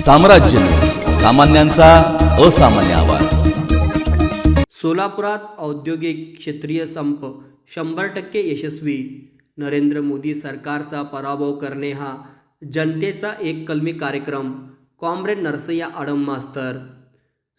साम्राज्य न्यूज, सामान्यांचा असामान्य आवाज। सोलापुरात औद्योगिक क्षेत्रीय संप 100% यशस्वी। नरेंद्र मोदी सरकारचा पराभव करणे हा जनतेचा एक कलमी कार्यक्रम। कॉम्रेड नरसय्या आडम मास्तर।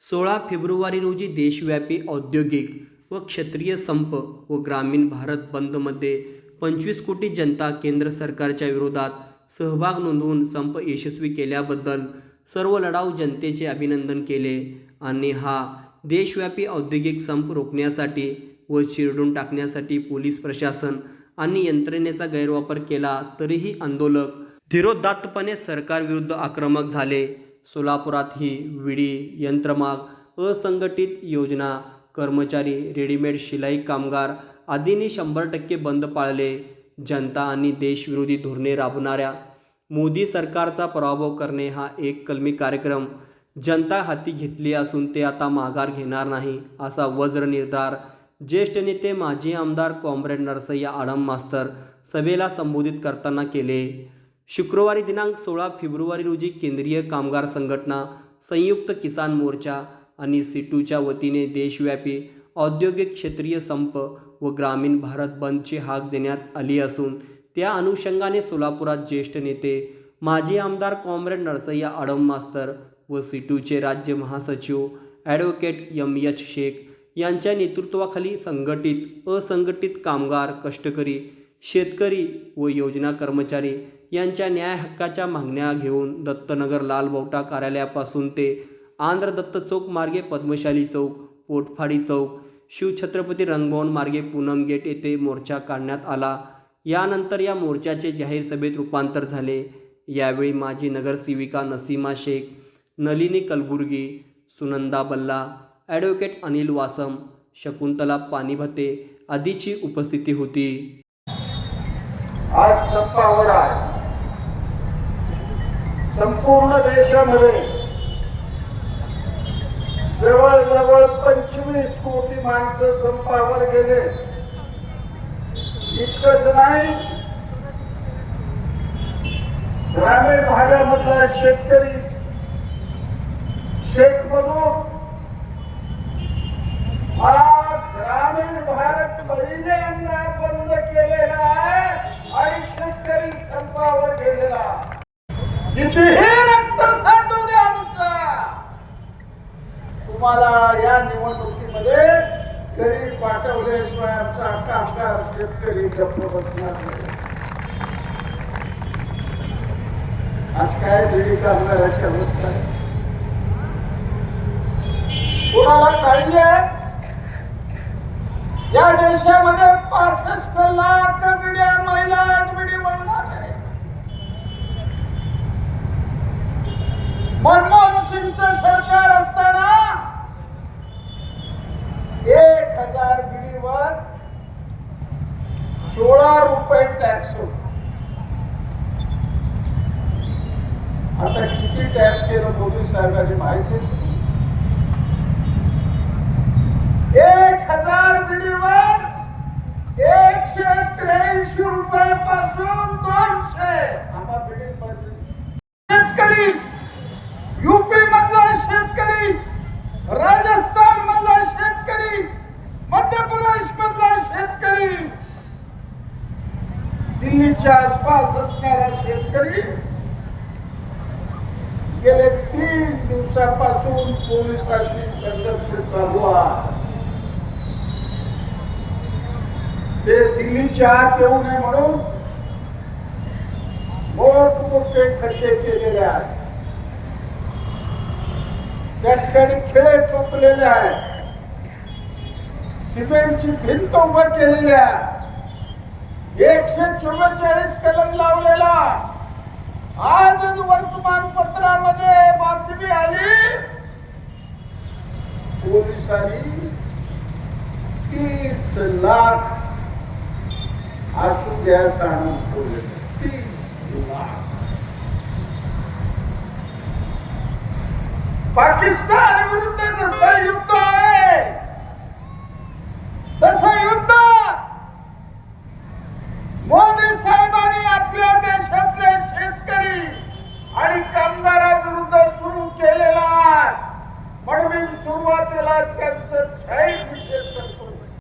16 फेब्रुवारी रोजी देशव्यापी औद्योगिक व क्षेत्रीय संप व ग्रामीण भारत बंदमध्ये 25 कोटी जनता केंद्र सरकारच्या विरोधात सहभाग नोंदवून संप यशस्वी केल्याबद्दल सर्व लढाऊ जनतेचे अभिनंदन केले आणि हा देशव्यापी औद्योगिक संप रोखण्यासाठी व चिरडून टाकण्यासाठी पोलीस प्रशासन आणि यंत्रणेचा गैरवापर केला तरीही आंदोलक धीरोदात्तपणे सरकारविरुद्ध आक्रमक झाले। सोलापुरातही विडी, यंत्रमाग, असंघटित योजना कर्मचारी, रेडीमेड शिलाई कामगार आदींनी 100% बंद पाळले। जनता आणि देशविरोधी धोरणे राबवणाऱ्या मोदी सरकारचा पराभव करणे हा एक कलमी कार्यक्रम जनता हाती घेतली असून ते आता माघार घेणार नाही, असा वज्र निर्धार ज्येष्ठ नेते माजी आमदार कॉम्रेड नरसय्या आडम मास्तर सभेला संबोधित करताना केले। शुक्रवारी दिनांक 16 फेब्रुवारी रोजी केंद्रीय कामगार संघटना, संयुक्त किसान मोर्चा आणि सीटूच्या वतीने देशव्यापी औद्योगिक क्षेत्रीय संप व ग्रामीण भारत बंदची हाक देण्यात आली असून त्या अनुषंगाने सोलापुरात ज्येष्ठ नेते माजी आमदार कॉम्रेड नरसय्या आडम मास्तर व सीटूचे राज्य महासचिव ॲडव्होकेट एम.एच. शेख यांच्या नेतृत्वाखाली संघटित, असंघटित कामगार, कष्टकरी, शेतकरी व योजना कर्मचारी यांच्या न्याय हक्काच्या मागण्या घेऊन दत्तनगर लालबौटा कार्यालयापासून ते आंध्र दत्त चौक मार्गे पद्मशाली चौक, पोटफाडी चौक, शिवछत्रपती रंगभवन मार्गे पूनम गेट येथे मोर्चा काढण्यात आला। यानंतर या मोर्चाचे जाहीर सभेत रूपांतर झाले। यावेळी माजी नगरसेविका नसीमा शेख, नलिनी कलबुर्गी, सुनंदा बल्ला, ॲडव्होकेट अनिल वासम, शकुंतला पानिभते आदीची उपस्थिती होती। आज संपावर आहे संपूर्ण देशामध्ये जवळजवळ 25 कोटी माणसं संपावर गेले। इतकंच नाही, ग्रामीण भागामधला शेतकरी शेतमजूर हा ग्रामीण भारत पहिल्यांदा बंद केलेला आहे आणि शेतकरी संपावर गेलेला। कितीही रक्त साठू दे आमचा, तुम्हाला या निवडणुकीमध्ये गरीब पाठवल्याशिवाय आमचा कामगार शेतकरी गप्प बसणार नाही। आज काय बीडी कामगाराची अवस्था आहे, कोणाला काढली आहे? या देशामध्ये 65 लाख बिड्या महिला बिडी बनणार आहे। मनमोहन सिंगचं सरकार असताना 1000 बिडीवर 16 रुपये टॅक्स होता। आता किती टॅक्स केलं मोदी साहेबांनी माहिती? 1000 बिडीवर 183 रुपयापासून 200 आम्हा बिडी पडली। शेतकरी, यूपी मधला शेतकरी, राजस्थान मधला शेतकरी, मध्य प्रदेश मधला शेतकरी, दिल्लीच्या आसपास असणारा शेतकरी गेले 3 दिवसापासून पोलिसांशी संघर्ष चालू आहे। ते दिल्लीच्या आत येऊ नये म्हणून मोठमोठे खड्डे केलेले आहेत, त्या ठिकाणी खिळे ठोकलेले आहेत, सिमेंटची भिंत उभं केलेली आहे, 144 कलम लावलेला। आजच वर्तमानपत्रामध्ये बातमी आली, पोलिसांनी 30 लाख आसू गॅस आणून ठेवले। 30 लाख। पाकिस्तान विरुद्ध जसं युद्ध आहे तसं युद्ध मोदी साहेबांनी आपल्या देशातले शेतकरी आणि कामगारांविरुद्ध त्यांचं जाहीर निषेध करतो.